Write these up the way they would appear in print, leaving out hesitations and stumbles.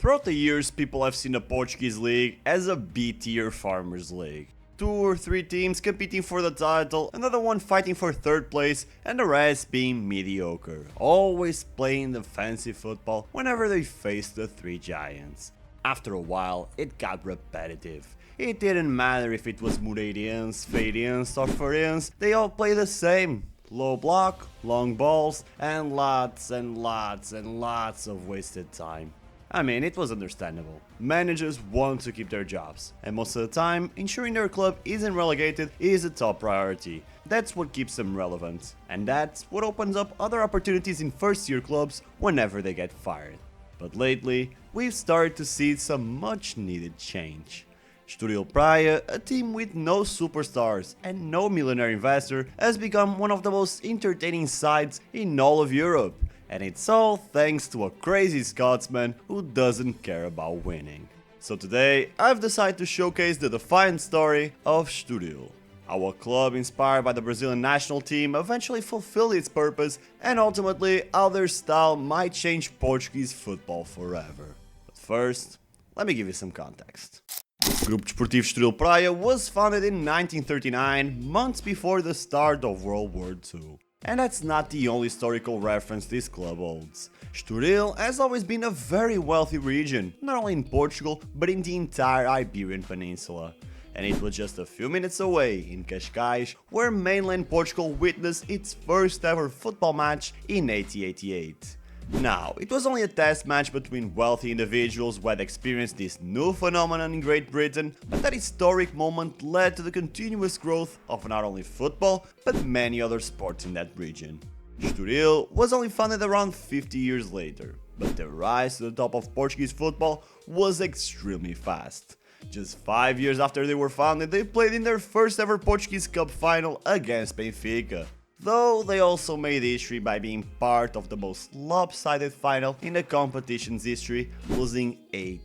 Throughout the years, people have seen the Portuguese league as a B-tier farmers league. 2 or 3 teams competing for the title, another one fighting for 3rd place, and the rest being mediocre, always playing defensive football whenever they faced the 3 giants. After a while, it got repetitive. It didn't matter if it was Moreirians, Feirians or Foreians, they all play the same. Low block, long balls, and lots of wasted time. I mean, it was understandable. Managers want to keep their jobs, and most of the time, ensuring their club isn't relegated is a top priority. That's what keeps them relevant, and that's what opens up other opportunities in first-tier clubs whenever they get fired. But lately, we've started to see some much-needed change. Estoril Praia, a team with no superstars and no millionaire investor, has become one of the most entertaining sides in all of Europe. And it's all thanks to a crazy Scotsman who doesn't care about winning. So today, I've decided to showcase the defiant story of Estoril. How a club inspired by the Brazilian national team eventually fulfilled its purpose, and ultimately how their style might change Portuguese football forever. But first, let me give you some context. Grupo Desportivo Estoril Praia was founded in 1939, months before the start of World War II. And that's not the only historical reference this club holds. Estoril has always been a very wealthy region, not only in Portugal, but in the entire Iberian Peninsula. And it was just a few minutes away, in Cascais, where mainland Portugal witnessed its first ever football match in 1888. Now, it was only a test match between wealthy individuals who had experienced this new phenomenon in Great Britain, but that historic moment led to the continuous growth of not only football, but many other sports in that region. Estoril was only founded around 50 years later, but the rise to the top of Portuguese football was extremely fast. Just 5 years after they were founded, they played in their first ever Portuguese Cup final against Benfica. Though they also made history by being part of the most lopsided final in the competition's history, losing 8-0.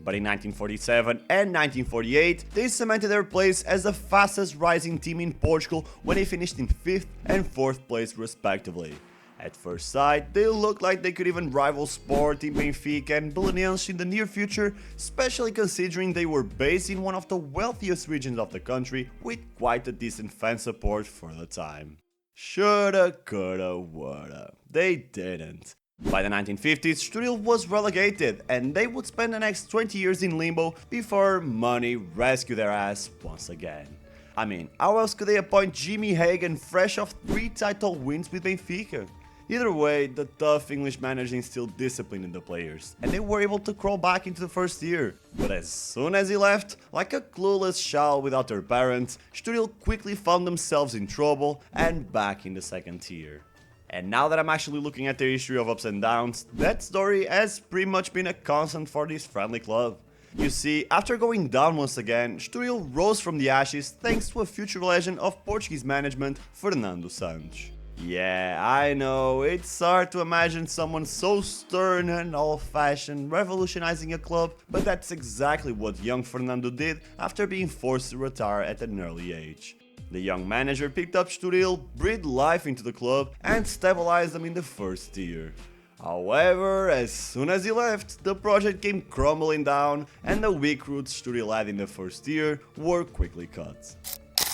But in 1947 and 1948, they cemented their place as the fastest rising team in Portugal when they finished in 5th and 4th place respectively. At first sight, they looked like they could even rival Sporting, Benfica and Belenenses in the near future, especially considering they were based in one of the wealthiest regions of the country with quite a decent fan support for the time. Shoulda, coulda, woulda. They didn't. By the 1950s, Estoril was relegated, and they would spend the next 20 years in limbo before money rescued their ass once again. I mean, how else could they appoint Jimmy Hagan fresh off 3 title wins with Benfica? Either way, the tough English manager instilled discipline in the players, and they were able to crawl back into the first tier. But as soon as he left, like a clueless child without their parents, Estoril quickly found themselves in trouble and back in the second tier. And now that I'm actually looking at their history of ups and downs, that story has pretty much been a constant for this friendly club. You see, after going down once again, Estoril rose from the ashes thanks to a future legend of Portuguese management, Fernando Santos. Yeah, I know, it's hard to imagine someone so stern and old-fashioned revolutionizing a club, but that's exactly what young Fernando did after being forced to retire at an early age. The young manager picked up Estoril, breathed life into the club, and stabilized them in the first tier. However, as soon as he left, the project came crumbling down, and the weak roots Estoril had in the first tier were quickly cut.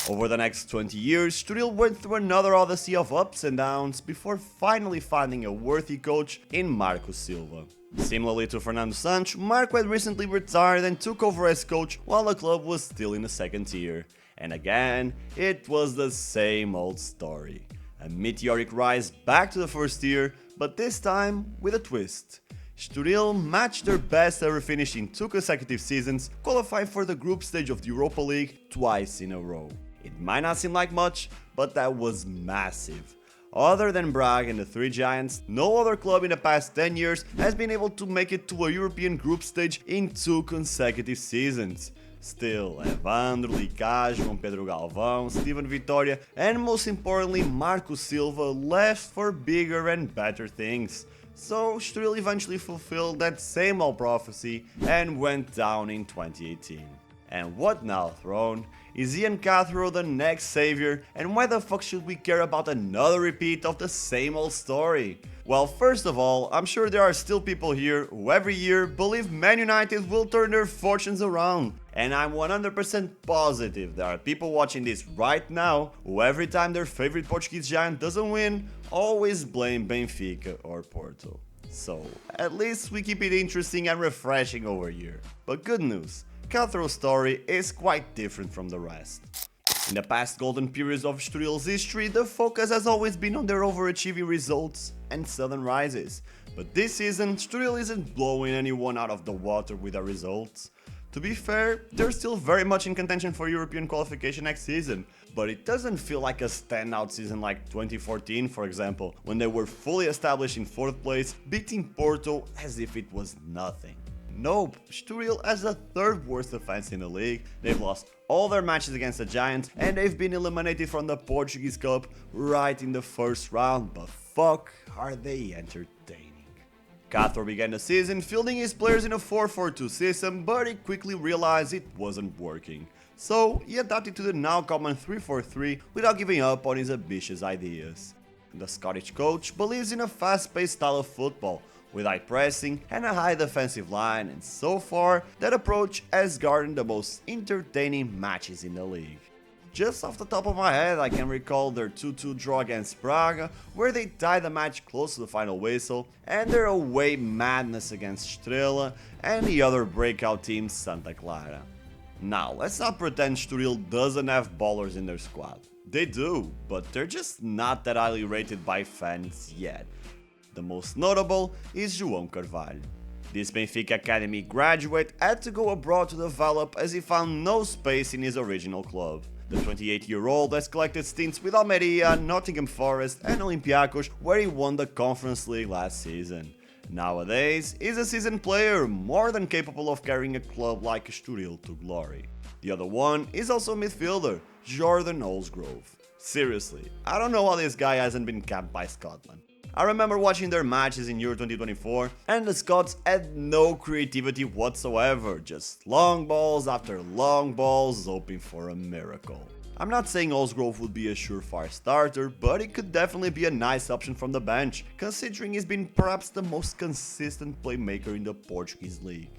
Over the next 20 years, Estoril went through another odyssey of ups and downs before finally finding a worthy coach in Marco Silva. Similarly to Fernando Santos, Marco had recently retired and took over as coach while the club was still in the second tier. And again, it was the same old story. A meteoric rise back to the first tier, but this time with a twist. Estoril matched their best ever finish in 2 consecutive seasons, qualifying for the group stage of the Europa League twice in a row. It might not seem like much, but that was massive. Other than Braga and the 3 giants, no other club in the past 10 years has been able to make it to a European group stage in 2 consecutive seasons. Still, Evandro, Licá, João Pedro Galvão, Steven Vitória, and most importantly Marco Silva left for bigger and better things. So Estoril eventually fulfilled that same old prophecy and went down in 2018. And what now, Throne? Is Ian Cathro the next savior, and why the fuck should we care about another repeat of the same old story? Well, first of all, I'm sure there are still people here who every year believe Man United will turn their fortunes around. And I'm 100% positive there are people watching this right now who every time their favorite Portuguese giant doesn't win, always blame Benfica or Porto. So, at least we keep it interesting and refreshing over here. But good news, Cathro's story is quite different from the rest. In the past golden periods of Estoril's history, the focus has always been on their overachieving results and sudden rises. But this season, Estoril isn't blowing anyone out of the water with their results. To be fair, they're still very much in contention for European qualification next season, but it doesn't feel like a standout season like 2014, for example, when they were fully established in 4th place, beating Porto as if it was nothing. Nope, Estoril has the 3rd worst defense in the league, they've lost all their matches against the Giants, and they've been eliminated from the Portuguese Cup right in the first round, but fuck are they entertaining. Cathro began the season fielding his players in a 4-4-2 system, but he quickly realized it wasn't working. So he adapted to the now common 3-4-3 without giving up on his ambitious ideas. The Scottish coach believes in a fast-paced style of football, with high pressing and a high defensive line, and so far that approach has garnered the most entertaining matches in the league. Just off the top of my head, I can recall their 2-2 draw against Braga, where they tied the match close to the final whistle, and their away madness against Estrela and the other breakout team Santa Clara. Now, let's not pretend Estoril doesn't have ballers in their squad. They do, but they're just not that highly rated by fans yet. The most notable is João Carvalho. This Benfica Academy graduate had to go abroad to develop as he found no space in his original club. The 28-year-old has collected stints with Almeria, Nottingham Forest and Olympiacos, where he won the Conference League last season. Nowadays, he's a seasoned player, more than capable of carrying a club like Estoril to glory. The other one is also a midfielder, Jordan Olsgrove. Seriously, I don't know how this guy hasn't been capped by Scotland. I remember watching their matches in Euro 2024, and the Scots had no creativity whatsoever, just long balls after long balls hoping for a miracle. I'm not saying Olsgrove would be a surefire starter, but he could definitely be a nice option from the bench, considering he's been perhaps the most consistent playmaker in the Portuguese league.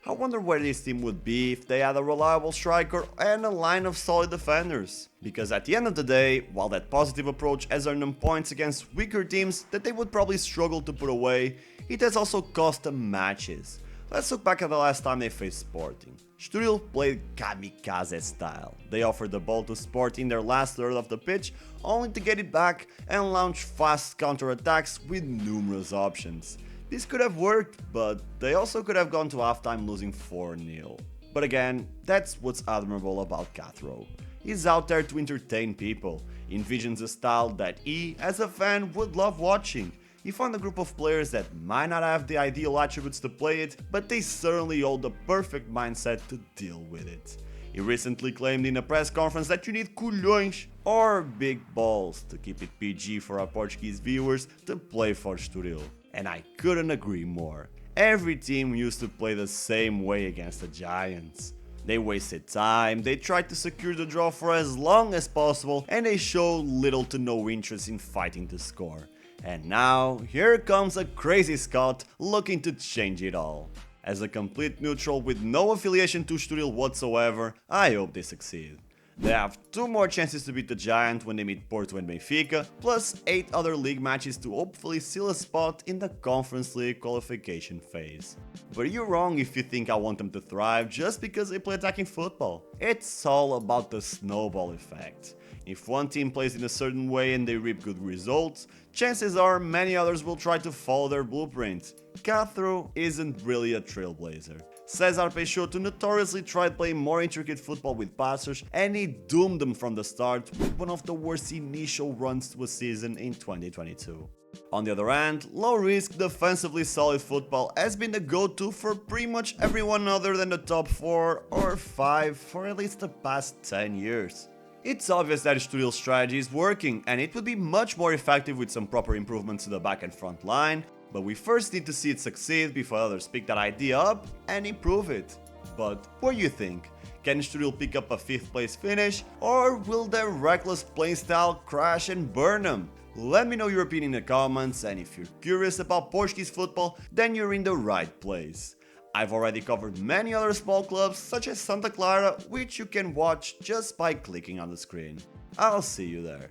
I wonder where this team would be if they had a reliable striker and a line of solid defenders. Because at the end of the day, while that positive approach has earned them points against weaker teams that they would probably struggle to put away, it has also cost them matches. Let's look back at the last time they faced Sporting. Estoril played kamikaze style. They offered the ball to Sport in their last third of the pitch, only to get it back and launch fast counter-attacks with numerous options. This could have worked, but they also could have gone to halftime losing 4-0. But again, that's what's admirable about Cathro. He's out there to entertain people, envisions a style that he, as a fan, would love watching. He found a group of players that might not have the ideal attributes to play it, but they certainly hold the perfect mindset to deal with it. He recently claimed in a press conference that you need culhões or big balls, to keep it PG for our Portuguese viewers, to play for Estoril. And I couldn't agree more. Every team used to play the same way against the Giants. They wasted time, they tried to secure the draw for as long as possible, and they showed little to no interest in fighting to score. And now, here comes a crazy Scot looking to change it all. As a complete neutral with no affiliation to Estoril whatsoever, I hope they succeed. They have 2 more chances to beat the Giant when they meet Porto and Benfica, plus 8 other league matches to hopefully seal a spot in the Conference League qualification phase. But you're wrong if you think I want them to thrive just because they play attacking football. It's all about the snowball effect. If one team plays in a certain way and they reap good results, chances are many others will try to follow their blueprint. Cathro isn't really a trailblazer. Cesar Peixoto notoriously tried playing more intricate football with passers, and he doomed them from the start with one of the worst initial runs to a season in 2022. On the other hand, low-risk, defensively solid football has been the go-to for pretty much everyone other than the top 4 or 5 for at least the past 10 years. It's obvious that Estoril's strategy is working, and it would be much more effective with some proper improvements to the back and front line, but we first need to see it succeed before others pick that idea up and improve it. But what do you think? Can Estoril pick up a 5th place finish, or will their reckless playing style crash and burn them? Let me know your opinion in the comments, and if you're curious about Portuguese football, then you're in the right place. I've already covered many other small clubs such as Santa Clara, which you can watch just by clicking on the screen. I'll see you there.